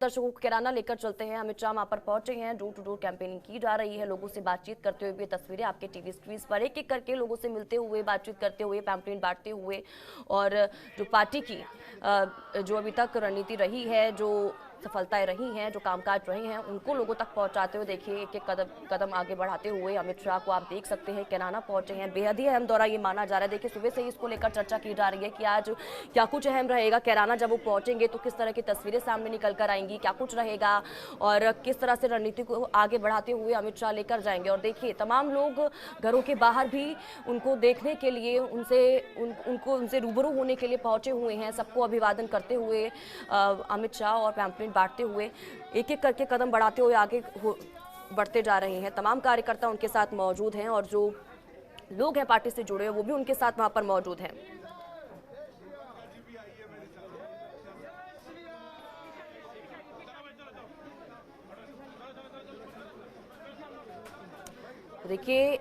दर्शकों को कैराना लेकर चलते हैं। अमित शाह वहां पर पहुंचे हैं, डोर टू डोर कैंपेनिंग की जा रही है, लोगों से बातचीत करते हुए। तस्वीरें आपके टीवी स्क्रीन पर एक एक करके लोगों से मिलते हुए, बातचीत करते हुए, पैम्पलेट बांटते हुए और जो पार्टी की जो अभी तक रणनीति रही है, जो सफलताएं रही हैं, जो कामकाज रहे हैं, उनको लोगों तक पहुंचाते हुए देखिए एक एक कदम आगे बढ़ाते हुए अमित शाह को आप देख सकते हैं कैराना पहुंचे हैं। बेहद ही अहम दौरा ये माना जा रहा है। देखिए सुबह से ही इसको लेकर चर्चा की जा रही है कि आज क्या कुछ अहम रहेगा। कैराना जब वो पहुंचेंगे तो किस तरह की तस्वीरें सामने निकल कर आएंगी, क्या कुछ रहेगा और किस तरह से रणनीति को आगे बढ़ाते हुए अमित शाह लेकर जाएंगे। और देखिए तमाम लोग घरों के बाहर भी उनको देखने के लिए, उनसे रूबरू होने के लिए पहुंचे हुए हैं। सबको अभिवादन करते हुए अमित शाह और पैम्पलेट बांटते हुए एक एक करके कदम बढ़ाते हुए आगे बढ़ते जा रहे हैं। तमाम कार्यकर्ता उनके साथ मौजूद हैं और जो लोग हैं पार्टी से जुड़े हुए वो भी उनके साथ वहां पर मौजूद हैं। देखिए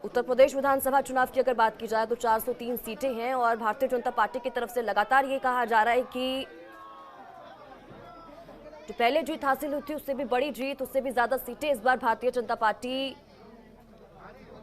उत्तर प्रदेश विधानसभा चुनाव की अगर बात की जाए तो 403 सीटें हैं और भारतीय जनता पार्टी की तरफ से लगातार ये कहा जा रहा है कि जो पहले जीत हासिल हुई थी उससे भी बड़ी जीत, उससे भी ज्यादा सीटें इस बार भारतीय जनता पार्टी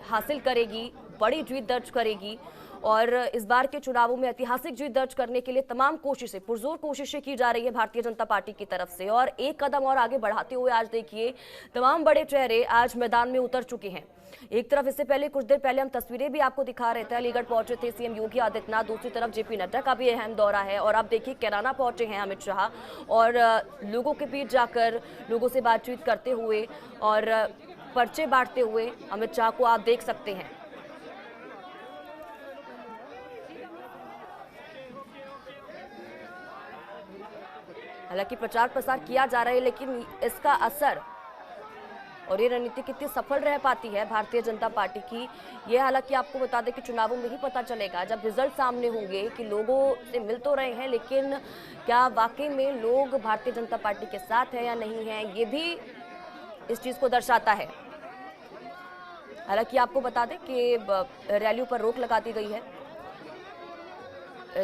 हासिल करेगी, बड़ी जीत दर्ज करेगी। और इस बार के चुनावों में ऐतिहासिक जीत दर्ज करने के लिए तमाम कोशिशें, पुरजोर कोशिशें की जा रही है भारतीय जनता पार्टी की तरफ से। और एक कदम और आगे बढ़ाते हुए आज देखिए तमाम बड़े चेहरे आज मैदान में उतर चुके हैं। एक तरफ इससे पहले कुछ देर पहले हम तस्वीरें भी आपको दिखा रहे थे, अलीगढ़ पहुंचे थे सीएम योगी आदित्यनाथ, दूसरी तरफ जेपी नड्डा का भी अहम दौरा है। और अब देखिए कैराना पहुंचे हैं अमित शाह और लोगों के बीच जाकर लोगों से बातचीत करते हुए और पर्चे बांटते हुए अमित शाह को आप देख सकते हैं। हालांकि प्रचार प्रसार किया जा रहा है, लेकिन इसका असर और ये रणनीति कितनी सफल रह पाती है भारतीय जनता पार्टी की, ये हालांकि आपको बता दें कि चुनावों में ही पता चलेगा, जब रिजल्ट सामने होंगे कि लोगों से मिल तो रहे हैं लेकिन क्या वाकई में लोग भारतीय जनता पार्टी के साथ हैं या नहीं है, ये भी इस चीज को दर्शाता है। हालांकि आपको बता दें कि रैलियों पर रोक लगा दी गई है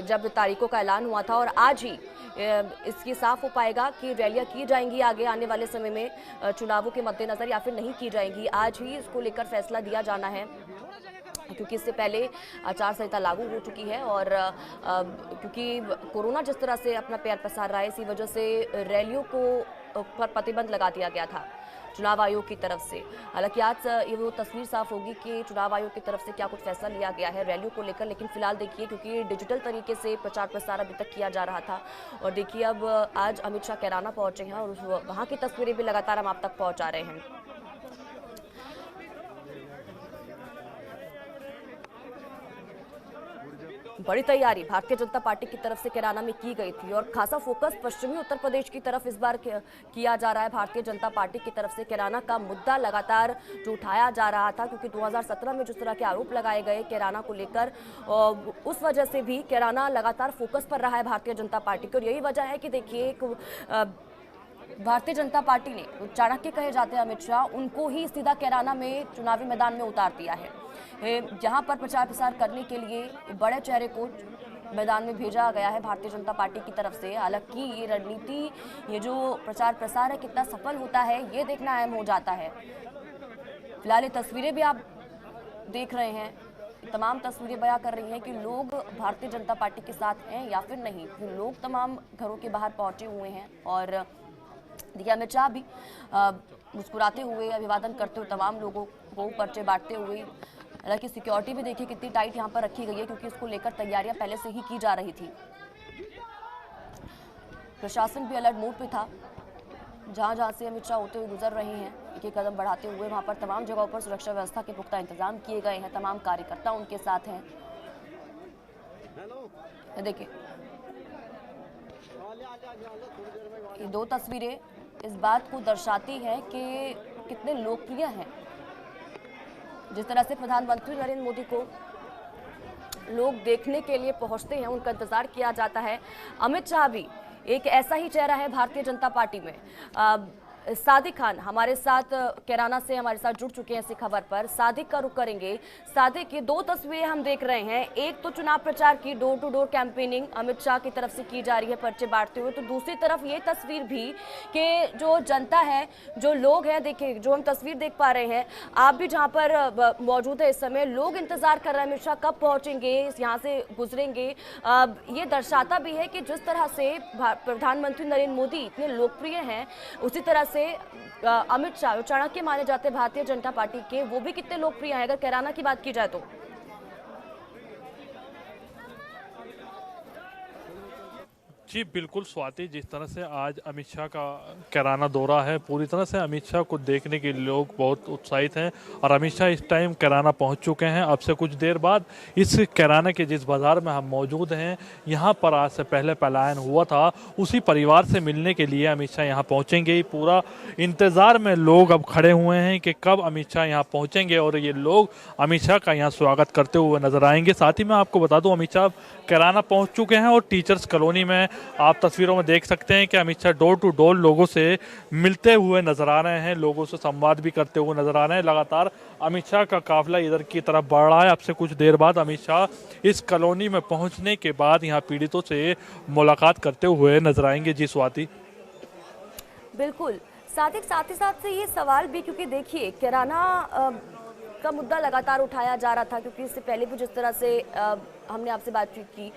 जब तारीखों का ऐलान हुआ था और आज ही इसकी साफ हो पाएगा कि रैलियां की जाएंगी आगे आने वाले समय में चुनावों के मद्देनजर या फिर नहीं की जाएंगी। आज ही इसको लेकर फैसला दिया जाना है क्योंकि इससे पहले आचार संहिता लागू हो चुकी है और क्योंकि कोरोना जिस तरह से अपना पैर पसार रहा है इसी वजह से रैलियों को पर प्रतिबंध लगा दिया गया था चुनाव आयोग की तरफ से। हालांकि आज ये वो तस्वीर साफ होगी कि चुनाव आयोग की तरफ से क्या कुछ फैसला लिया गया है रैलियों को लेकर। लेकिन फिलहाल देखिए क्योंकि डिजिटल तरीके से प्रचार प्रसार अभी तक किया जा रहा था और देखिए अब आज अमित शाह कैराना पहुंचे हैं और वहां की तस्वीरें भी लगातार हम आप तक पहुंचा रहे हैं। बड़ी तैयारी भारतीय जनता पार्टी की तरफ से कैराना में की गई थी और खासा फोकस पश्चिमी उत्तर प्रदेश की तरफ इस बार किया जा रहा है। भारतीय जनता पार्टी की तरफ से कैराना का मुद्दा लगातार जो उठाया जा रहा था क्योंकि 2017 में जिस तरह के आरोप लगाए गए कैराना को लेकर, उस वजह से भी कैराना लगातार फोकस पर रहा है भारतीय जनता पार्टी की। और यही वजह है कि देखिए भारतीय जनता पार्टी ने चाणक्य कहे जाते हैं अमित शाह, उनको ही सीधा कैराना में चुनावी मैदान में उतार दिया है, जहां पर प्रचार प्रसार करने के लिए बड़े चेहरे को मैदान में भेजा गया है भारतीय जनता पार्टी की तरफ से। हालांकि ये रणनीति, ये जो प्रचार प्रसार है कितना सफल होता है ये देखना अहम हो जाता है। फिलहाल ये तस्वीरें भी आप देख रहे हैं, तमाम तस्वीरें बयां कर रही हैं कि लोग भारतीय जनता पार्टी के साथ हैं या फिर नहीं। लोग तमाम घरों के बाहर पहुंचे हुए हैं और देखिए अमित शाह भी मुस्कुराते हुए, अभिवादन करते हुए तमाम लोगों को पर्चे बांटते हुए। हालांकि सिक्योरिटी भी देखिए कितनी टाइट यहाँ पर रखी गई है क्योंकि इसको लेकर तैयारियां पहले से ही की जा रही थी। प्रशासन भी अलर्ट मोड पे था, जहां जहां से अमित शाह होते हुए गुजर रहे हैं एक एक कदम बढ़ाते हुए वहां पर तमाम जगहों पर सुरक्षा व्यवस्था के पुख्ता इंतजाम किए गए हैं, तमाम कार्यकर्ता उनके साथ हैं। देखिए ये दो तस्वीरें इस बात को दर्शाती है कि कितने लोकप्रिय हैं। जिस तरह से प्रधानमंत्री नरेंद्र मोदी को लोग देखने के लिए पहुंचते हैं, उनका इंतजार किया जाता है, अमित शाह भी एक ऐसा ही चेहरा है भारतीय जनता पार्टी में। सादिक खान हमारे साथ कैराना से हमारे साथ जुड़ चुके हैं इसी खबर पर। सादिक का रुख करेंगे। सादिक, की दो तस्वीरें हम देख रहे हैं, एक तो चुनाव प्रचार की door to door campaigning Amit Shah की तरफ से की जा रही है पर्चे बांटते हुए, तो दूसरी तरफ ये तस्वीर भी कि जो जनता है, जो लोग हैं, देखिए जो हम तस्वीर देख पा रहे हैं, आप भी जहाँ पर मौजूद है इस समय, लोग इंतजार कर रहे हैं अमित शाह कब पहुंचेंगे, यहाँ से गुजरेंगे। ये दर्शाता भी है कि जिस तरह से प्रधानमंत्री नरेंद्र मोदी इतने लोकप्रिय हैं, उसी तरह से अमित शाह जो चाणक्य माने जाते हैं भारतीय जनता पार्टी के, वो भी कितने लोकप्रिय हैं अगर कैराना की बात की जाए तो। जी बिल्कुल स्वाति, जिस तरह से आज अमित शाह का कैराना दौरा है, पूरी तरह से अमित शाह को देखने के लोग बहुत उत्साहित हैं और अमित शाह इस टाइम कैराना पहुंच चुके हैं। अब से कुछ देर बाद इस कैराना के जिस बाजार में हम मौजूद हैं, यहां पर आज से पहले पलायन हुआ था, उसी परिवार से मिलने के लिए अमित शाह यहां पहुंचेंगे। पूरा इंतजार में लोग अब खड़े हुए हैं कि कब अमित शाह यहां पहुंचेंगे और ये लोग अमित शाह का यहां स्वागत करते हुए नजर आएंगे। साथ ही मैं आपको बता दूं, अमित शाह कैराना पहुंच चुके हैं और टीचर्स कॉलोनी में आप तस्वीरों में देख सकते हैं कि Amit Shah door to door लोगों से मिलते हुए नजर आ रहे हैं, लोगों से संवाद भी करते हुए नजर आ रहे हैं। लगातार अमित शाह का काफिला इधर की तरफ बढ़ रहा है। अब से कुछ देर बाद अमित शाह इस कॉलोनी में पहुंचने के बाद यहां पीड़ितों से मुलाकात करते हुए नजर आएंगे। जी स्वाति। बिल्कुल सादिक, साथ ही साथ से ये सवाल भी, क्योंकि देखिए कैराना का मुद्दा लगातार उठाया जा रहा था, क्योंकि इससे पहले भी जिस तरह से हमने आपसे बातचीत की,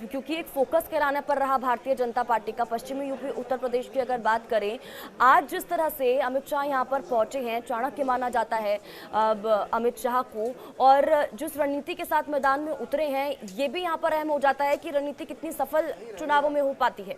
क्योंकि एक फोकस कैराना पर रहा भारतीय जनता पार्टी का। पश्चिमी यूपी उत्तर प्रदेश की अगर बात करें, आज जिस तरह से अमित शाह यहाँ पर पहुंचे हैं, चाणक्य माना जाता है अमित शाह को, और जिस रणनीति के साथ मैदान में उतरे हैं, ये भी यहाँ पर अहम हो जाता है कि रणनीति कितनी सफल चुनावों में हो पाती है।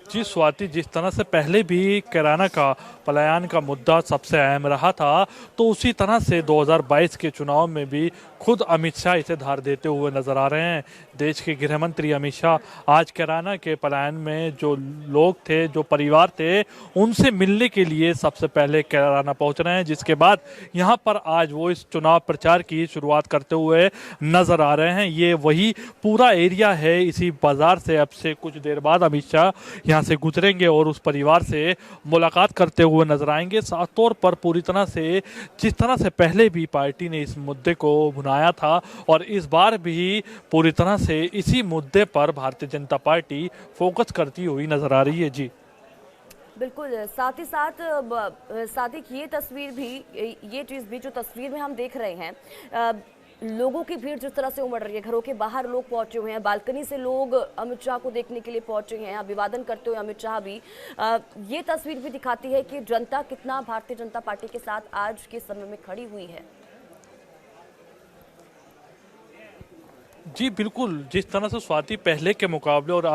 जी स्वाति, जिस तरह से पहले भी कैराना का पलायन का मुद्दा सबसे अहम रहा था, तो उसी तरह से 2022 के चुनाव में भी खुद अमित शाह इसे धार देते हुए नजर आ रहे हैं। देश के गृह मंत्री अमित शाह आज कैराना के पलायन में जो लोग थे, जो परिवार थे, उनसे मिलने के लिए सबसे पहले कैराना पहुंच रहे हैं, जिसके बाद यहां पर आज वो इस चुनाव प्रचार की शुरुआत करते हुए नजर आ रहे हैं। ये वही पूरा एरिया है, इसी बाजार से अब से कुछ देर बाद अमित शाह यहाँ से गुजरेंगे और उस परिवार से मुलाकात करते हुए नजर आएंगे। साफ तौर पर पूरी तरह से जिस तरह से पहले भी पार्टी ने इस मुद्दे को भुनाया था, और इस बार भी पूरी तरह से इसी मुद्दे पर भारतीय जनता पार्टी फोकस करती हुई नजर आ रही है। जी बिल्कुल, साथ ही साथ सादिक, ये तस्वीर भी, ये चीज़ भी जो तस्वीर में हम देख रहे हैं, लोगों की भीड़ जिस तरह से उमड़ रही है, घरों के बाहर लोग पहुंचे हुए हैं, बालकनी से लोग अमित शाह को देखने के लिए पहुंचे हैं, अभिवादन करते हुए अमित शाह भी। ये तस्वीर भी दिखाती है कि जनता कितना भारतीय जनता पार्टी के साथ आज के समय में खड़ी हुई है। जी बिल्कुल, जिस तरह से स्वाति पहले के मुकाबले, और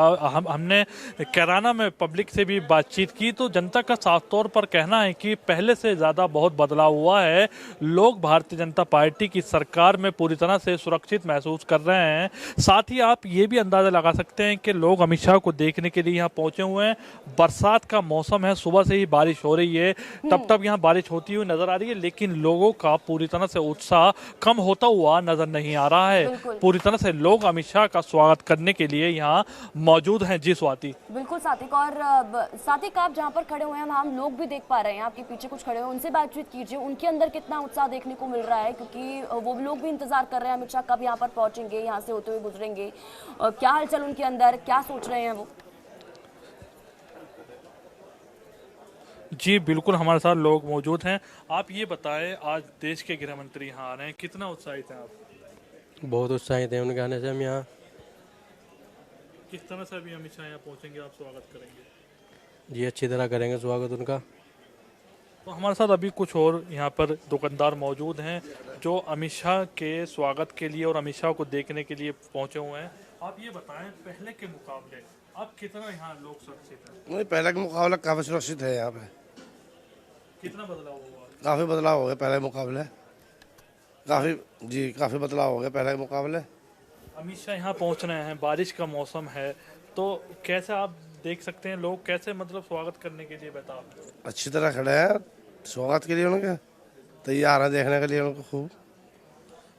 हमने कैराना में पब्लिक से भी बातचीत की, तो जनता का साफ तौर पर कहना है कि पहले से ज़्यादा बहुत बदलाव हुआ है। लोग भारतीय जनता पार्टी की सरकार में पूरी तरह से सुरक्षित महसूस कर रहे हैं। साथ ही आप ये भी अंदाज़ा लगा सकते हैं कि लोग अमित शाह को देखने के लिए यहाँ पहुँचे हुए हैं। बरसात का मौसम है, सुबह से ही बारिश हो रही है, तब यहाँ बारिश होती हुई नज़र आ रही है, लेकिन लोगों का पूरी तरह से उत्साह कम होता हुआ नज़र नहीं आ रहा है। पूरी तरह से लोग अमित शाह का स्वागत करने के लिए यहाँ मौजूद हैं। जी स्वाति। बिल्कुल सातिक, और सातिक आप जहाँ पर खड़े हुए हैं, हम लोग भी देख पा रहे हैं, आपके पीछे कुछ खड़े हुए हैं, उनसे बातचीत कीजिए, उनके अंदर कितना उत्साह देखने को मिल रहा है, क्योंकि वो लोग भी इंतजार कर रहे हैं अमित शाह कब यहाँ पर पहुंचेंगे, यहाँ से होते हुए गुजरेंगे। क्या हालचाल उनके अंदर, क्या सोच रहे हैं वो? जी बिल्कुल, हमारे साथ लोग मौजूद हैं। आप ये बताएं, आज देश के गृह मंत्री यहाँ आ रहे हैं, कितना उत्साहित हैं आप? बहुत उत्साहित है उनके आने से हम यहाँ। किस तरह से अभी अमित शाह यहाँ पहुँचेंगे, आप स्वागत करेंगे? जी अच्छी तरह करेंगे स्वागत उनका। तो हमारे साथ अभी कुछ और यहाँ पर दुकानदार मौजूद हैं जो अमित शाह के स्वागत के लिए और अमित शाह को देखने के लिए पहुँचे हुए हैं। आप ये बताएं, पहले के मुकाबले आप कितना यहाँ लोग सुरक्षित हैं? नहीं, पहले के मुकाबले काफ़ी सुरक्षित है यहाँ पे। कितना बदलाव हुआ? काफ़ी बदलाव हो गया पहले के मुकाबले, काफ़ी बदलाव हो गया पहले के मुकाबले। अमित शाह यहाँ पहुँच रहे हैं, बारिश का मौसम है, तो कैसे आप देख सकते हैं लोग कैसे मतलब स्वागत करने के लिए बताओ? अच्छी तरह खड़े हैं स्वागत के लिए, उनके तैयार है देखने के लिए उनको खूब।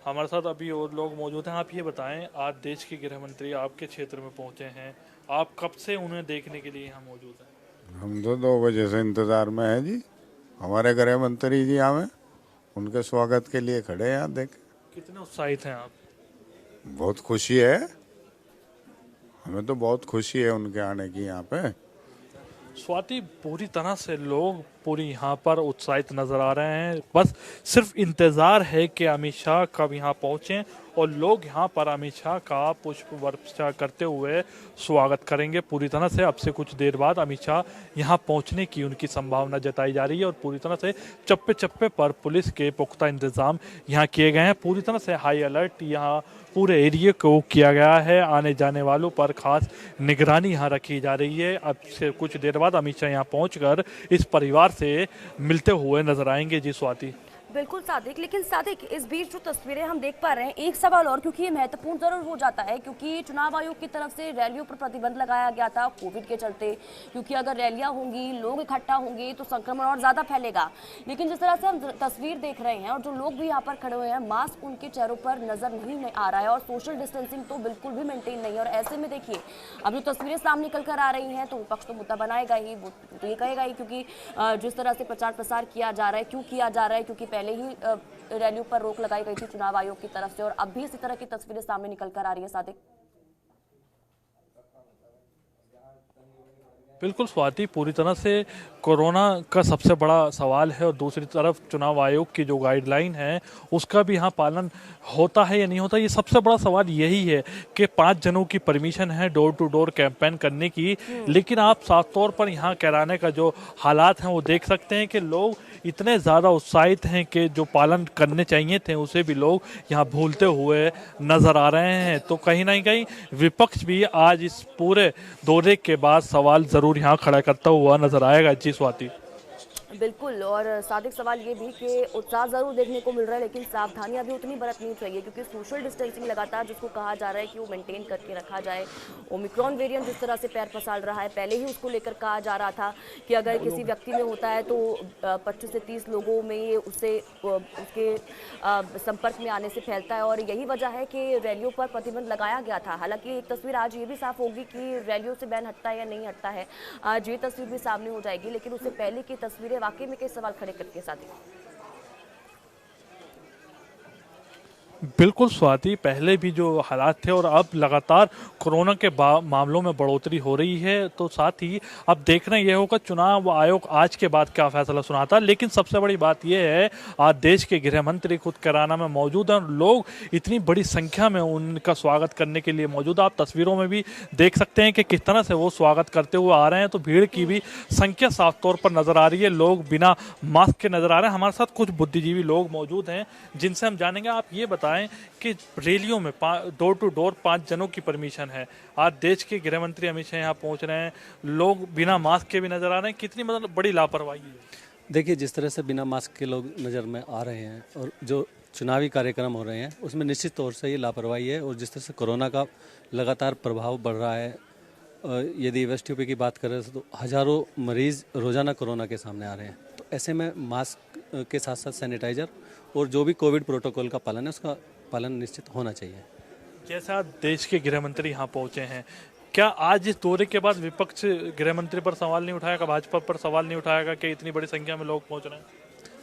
हमारे साथ अभी और लोग मौजूद हैं। आप ये बताएं, आज देश के गृह मंत्री आपके क्षेत्र में पहुंचे हैं, आप कब से उन्हें देखने के लिए यहाँ मौजूद हैं? हम तो 2 बजे से इंतजार में है जी। हमारे गृह मंत्री जी आवे, उनके स्वागत के लिए खड़े हैं यहाँ देख। कितने उत्साहित हैं आप? बहुत खुशी है, हमें तो बहुत खुशी है उनके आने की यहाँ पे। स्वाति, पूरी तरह से लोग पूरी यहाँ पर उत्साहित नजर आ रहे हैं। बस सिर्फ इंतजार है कि अमित शाह कब यहाँ पहुँचें और लोग यहाँ पर अमित शाह का पुष्प वर्षा करते हुए स्वागत करेंगे पूरी तरह से। अब से कुछ देर बाद अमित शाह यहाँ पहुँचने की उनकी संभावना जताई जा रही है और पूरी तरह से चप्पे चप्पे पर पुलिस के पुख्ता इंतजाम यहाँ किए गए हैं। पूरी तरह से हाई अलर्ट यहाँ पूरे एरिया को किया गया है। आने जाने वालों पर खास निगरानी यहाँ रखी जा रही है। अब से कुछ देर बाद अमित शाह यहाँ पहुंचकर इस परिवार से मिलते हुए नजर आएंगे। जी स्वाति। बिल्कुल सादिक, लेकिन सादिक इस बीच जो तस्वीरें हम देख पा रहे हैं, एक सवाल और, क्योंकि ये महत्वपूर्ण जरूर हो जाता है, क्योंकि चुनाव आयोग की तरफ से रैलियों पर प्रतिबंध लगाया गया था कोविड के चलते, क्योंकि अगर रैलियां होंगी, लोग इकट्ठा होंगे तो संक्रमण और ज्यादा फैलेगा। लेकिन जिस तरह से हम तस्वीर देख रहे हैं और जो लोग भी यहाँ पर खड़े हुए हैं, मास्क उनके चेहरों पर नजर नहीं आ रहा है और सोशल डिस्टेंसिंग तो बिल्कुल भी मेंटेन नहीं है। और ऐसे में देखिए, अब जो तस्वीरें सामने निकल कर आ रही हैं तो विपक्ष तो मुद्दा बनाएगा ही, वो तो ये कहेगा ही, क्योंकि जिस तरह से प्रचार प्रसार किया जा रहा है, क्यों किया जा रहा है, क्योंकि पहले ही रैलियों पर रोक लगाई गई थी चुनाव आयोग की तरफ से और अब भी इसी तरह की तस्वीरें सामने निकल कर आ रही है। सादिक, बिल्कुल स्वाति, पूरी तरह से कोरोना का सबसे बड़ा सवाल है और दूसरी तरफ चुनाव आयोग की जो गाइडलाइन है उसका भी यहाँ पालन होता है या नहीं होता। ये सबसे बड़ा सवाल यही है कि 5 जनों की परमिशन है डोर टू डोर कैंपेन करने की, लेकिन आप साफ तौर पर यहाँ कैराने का जो हालात हैं वो देख सकते हैं कि लोग इतने ज़्यादा उत्साहित हैं कि जो पालन करने चाहिए थे उसे भी लोग यहाँ भूलते हुए नजर आ रहे हैं। तो कहीं ना कहीं विपक्ष भी आज इस पूरे दौरे के बाद सवाल जरूर यहाँ खड़ा करता हुआ नजर आएगा। जी स्वाति। बिल्कुल, और सादिक सवाल ये भी कि उत्साह जरूर देखने को मिल रहा है, लेकिन सावधानियां भी उतनी बरतनी चाहिए, क्योंकि सोशल डिस्टेंसिंग लगातार जिसको कहा जा रहा है कि वो मेंटेन करके रखा जाए। ओमिक्रॉन वेरिएंट जिस तरह से पैर पसार रहा है, पहले ही उसको लेकर कहा जा रहा था कि अगर किसी व्यक्ति में होता है तो 25 से 30 लोगों में ये उससे उसके संपर्क में आने से फैलता है और यही वजह है कि रैलियों पर प्रतिबंध लगाया गया था। हालांकि एक तस्वीर आज ये भी साफ होगी कि रैलियों से बैन हटता है या नहीं हटता है, आज ये तस्वीर भी सामने हो जाएगी, लेकिन उससे पहले की तस्वीरें वाकई में कई सवाल खड़े करके साथ ही। बिल्कुल स्वाति, पहले भी जो हालात थे और अब लगातार कोरोना के मामलों में बढ़ोतरी हो रही है, तो साथ ही अब देखना यह होगा चुनाव आयोग आज के बाद क्या फैसला सुनाता है। लेकिन सबसे बड़ी बात यह है, आज देश के गृह मंत्री खुद कैराना में मौजूद हैं और लोग इतनी बड़ी संख्या में उनका स्वागत करने के लिए मौजूद। आप तस्वीरों में भी देख सकते हैं कि किस तरह से वो स्वागत करते हुए आ रहे हैं। तो भीड़ की भी संख्या साफ तौर पर नजर आ रही है, लोग बिना मास्क के नजर आ रहे हैं। हमारे साथ कुछ बुद्धिजीवी लोग मौजूद हैं जिनसे हम जानेंगे। आप ये बताएं कि रैलियों में डोर टू डोर 5 जनों की परमिशन है, आज देश के गृह मंत्री अमित शाह यहाँ पहुंच रहे हैं, लोग बिना मास्क के भी नजर आ रहे हैं, कितनी मतलब बड़ी लापरवाही है। देखिए, जिस तरह से बिना मास्क के लोग नज़र में आ रहे हैं और जो चुनावी कार्यक्रम हो रहे हैं उसमें निश्चित तौर से ये लापरवाही है। और जिस तरह से कोरोना का लगातार प्रभाव बढ़ रहा है, यदि वेस्ट यूपी की बात करें तो हज़ारों मरीज़ रोज़ाना कोरोना के सामने आ रहे हैं, तो ऐसे में मास्क के साथ साथ सैनिटाइज़र और जो भी कोविड प्रोटोकॉल का पालन है उसका पालन निश्चित होना चाहिए। जैसे आज देश के गृह मंत्री यहाँ पहुंचे हैं, क्या आज इस दौरे के बाद विपक्ष गृह मंत्री पर सवाल नहीं उठाएगा, भाजपा पर सवाल नहीं उठाएगा कि इतनी बड़ी संख्या में लोग पहुंच रहे हैं?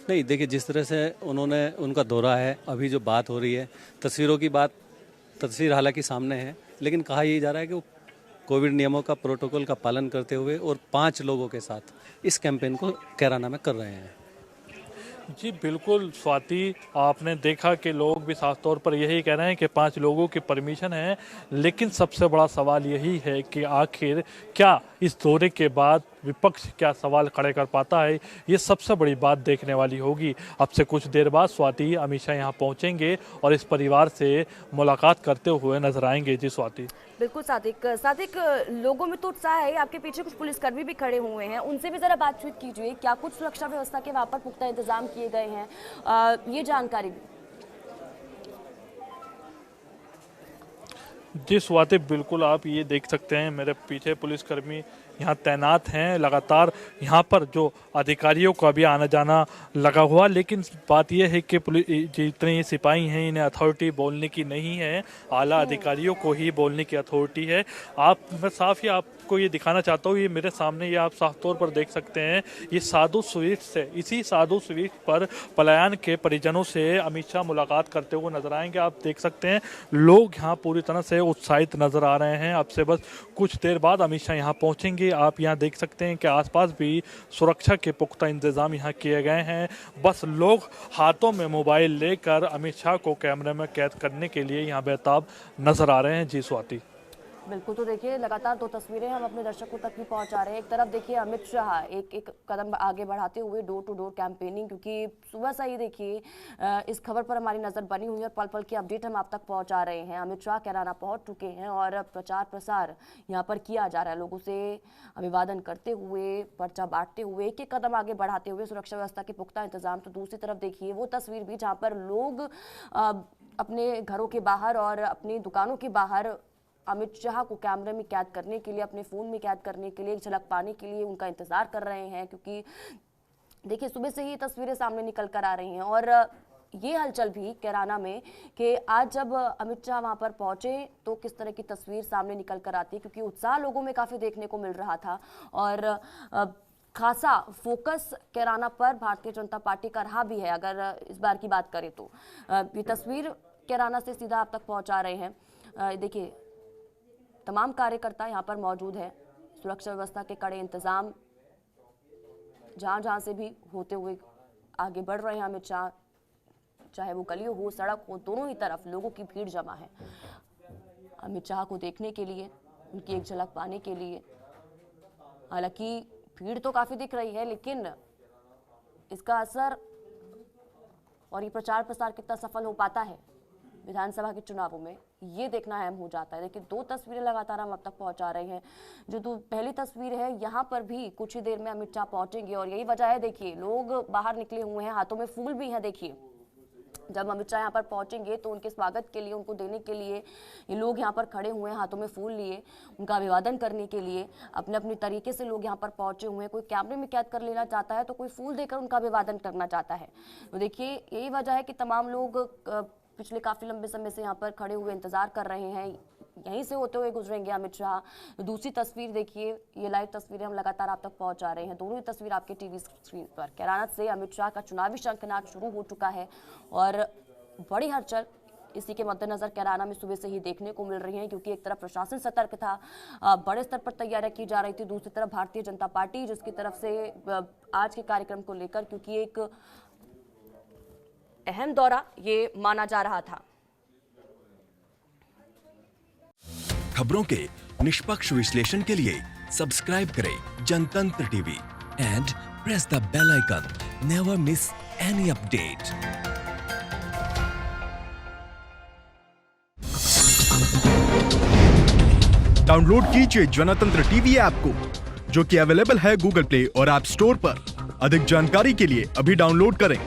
नहीं, देखिए, जिस तरह से उनका दौरा है, अभी जो बात हो रही है, तस्वीर हालांकि सामने है, लेकिन कहा यही जा रहा है कि वो कोविड नियमों का प्रोटोकॉल का पालन करते हुए और 5 लोगों के साथ इस कैंपेन को कैराना में कर रहे हैं। जी बिल्कुल स्वाति, आपने देखा कि लोग भी साफ तौर पर यही कह रहे हैं कि 5 लोगों की परमिशन है, लेकिन सबसे बड़ा सवाल यही है कि आखिर क्या इस दौरे के बाद विपक्ष क्या सवाल खड़े कर पाता है, ये सबसे बड़ी बात देखने वाली होगी। अब से कुछ देर बाद स्वाति अमित शाह यहाँ पहुँचेंगे और इस परिवार से मुलाकात करते हुए नजर आएंगे। जी स्वाति। बिल्कुल सादिक, लोगों में तो उत्साह है, आपके पीछे कुछ पुलिसकर्मी भी खड़े हुए हैं, उनसे भी जरा बातचीत कीजिए, क्या कुछ सुरक्षा व्यवस्था के वहाँ पर पुख्ता इंतजाम किए गए हैं, ये जानकारी भी। जी स्वाति, बिल्कुल आप ये देख सकते हैं मेरे पीछे पुलिसकर्मी यहाँ तैनात हैं। लगातार यहाँ पर जो अधिकारियों का भी आना जाना लगा हुआ, लेकिन बात यह है कि पुलिस जितने सिपाही हैं इन्हें अथॉरिटी बोलने की नहीं है, आला अधिकारियों को ही बोलने की अथॉरिटी है। मैं साफ ही आपको ये दिखाना चाहता हूँ, ये मेरे सामने ये आप साफ तौर पर देख सकते हैं, ये साधु स्वीट्स है। इसी साधु स्वीट्स पर पलायन के परिजनों से अमित शाह मुलाकात करते हुए नजर आएंगे। आप देख सकते हैं लोग यहाँ पूरी तरह से उत्साहित नजर आ रहे हैं। अब से बस कुछ देर बाद अमित शाह यहाँ पहुंचेंगे। आप यहाँ देख सकते हैं कि आसपास भी सुरक्षा के पुख्ता इंतजाम यहाँ किए गए हैं। बस लोग हाथों में मोबाइल लेकर अमित शाह को कैमरे में कैद करने के लिए यहाँ बेताब नजर आ रहे हैं। जी स्वाति। बिल्कुल, तो देखिए लगातार दो तस्वीरें हम अपने दर्शकों तक भी पहुंचा रहे हैं। एक तरफ देखिए अमित शाह एक कदम आगे बढ़ाते हुए डोर टू डोर कैंपेनिंग, क्योंकि सुबह से ही देखिए इस खबर पर हमारी नजर बनी हुई है और पल पल की अपडेट हम आप तक पहुंचा रहे हैं। अमित शाह कैराना पहुंच चुके हैं और प्रचार प्रसार यहाँ पर किया जा रहा है। लोगों से अभिवादन करते हुए, पर्चा बांटते हुए, एक एक कदम आगे बढ़ाते हुए, सुरक्षा व्यवस्था के पुख्ता इंतजाम। तो दूसरी तरफ देखिए वो तस्वीर भी जहाँ पर लोग अपने घरों के बाहर और अपनी दुकानों के बाहर अमित शाह को कैमरे में कैद करने के लिए, अपने फ़ोन में कैद करने के लिए, एक झलक पाने के लिए उनका इंतज़ार कर रहे हैं। क्योंकि देखिए सुबह से ही तस्वीरें सामने निकल कर आ रही हैं और ये हलचल भी कैराना में कि आज जब अमित शाह वहाँ पर पहुँचे तो किस तरह की तस्वीर सामने निकल कर आती है, क्योंकि उत्साह लोगों में काफ़ी देखने को मिल रहा था और खासा फोकस कैराना पर भारतीय जनता पार्टी का रहा भी है। अगर इस बार की बात करें तो ये तस्वीर कैराना से सीधा आप तक पहुँचा रहे हैं। देखिए तमाम कार्यकर्ता यहाँ पर मौजूद हैं, सुरक्षा व्यवस्था के कड़े इंतजाम जहाँ जहाँ से भी होते हुए आगे बढ़ रहे हैं अमित शाह। चाहे वो गली हो, सड़क हो, दोनों ही तरफ लोगों की भीड़ जमा है अमित शाह को देखने के लिए, उनकी एक झलक पाने के लिए। हालांकि भीड़ तो काफ़ी दिख रही है, लेकिन इसका असर और ये प्रचार प्रसार कितना सफल हो पाता है विधानसभा के चुनावों में, ये देखना अहम हो जाता है। देखिए दो तस्वीरें लगातार हम अब तक पहुंचा रहे हैं। जो पहली तस्वीर है यहाँ पर भी कुछ ही देर में अमित शाह पहुंचेंगे और यही वजह है, देखिए लोग बाहर निकले हुए हैं, हाथों में फूल भी हैं। देखिए जब अमित शाह यहाँ पर पहुंचेंगे तो उनके स्वागत के लिए, उनको देने के लिए ये लोग यहाँ पर खड़े हुए हैं, हाथों में फूल लिए, उनका अभिवादन करने के लिए अपने अपने तरीके से लोग यहाँ पर पहुंचे हुए हैं। कोई कैमरे में कैद कर लेना चाहता है तो कोई फूल देकर उनका अभिवादन करना चाहता है। तो देखिए यही वजह है कि तमाम लोग पिछले काफ़ी लंबे समय से यहाँ पर खड़े हुए इंतजार कर रहे हैं, यहीं से होते हुए गुजरेंगे अमित शाह। दूसरी तस्वीर देखिए, ये लाइव तस्वीरें हम लगातार आप तक पहुंचा रहे हैं। दोनों ही तस्वीर आपके टीवी स्क्रीन पर। कैराना से अमित शाह का चुनावी शंखनाद शुरू हो चुका है और बड़ी हलचल इसी के मद्देनजर कैराना में सुबह से ही देखने को मिल रही है, क्योंकि एक तरफ प्रशासन सतर्क था, बड़े स्तर पर तैयारियां की जा रही थी, दूसरी तरफ भारतीय जनता पार्टी जिसकी तरफ से आज के कार्यक्रम को लेकर, क्योंकि एक अहम दौरा ये माना जा रहा था। खबरों के निष्पक्ष विश्लेषण के लिए सब्सक्राइब करें Janatantra TV and press the bell icon. Never miss any update. Download कीजिए जनतंत्र टीवी ऐप को, जो कि अवेलेबल है गूगल प्ले और ऐप स्टोर पर। अधिक जानकारी के लिए अभी डाउनलोड करें।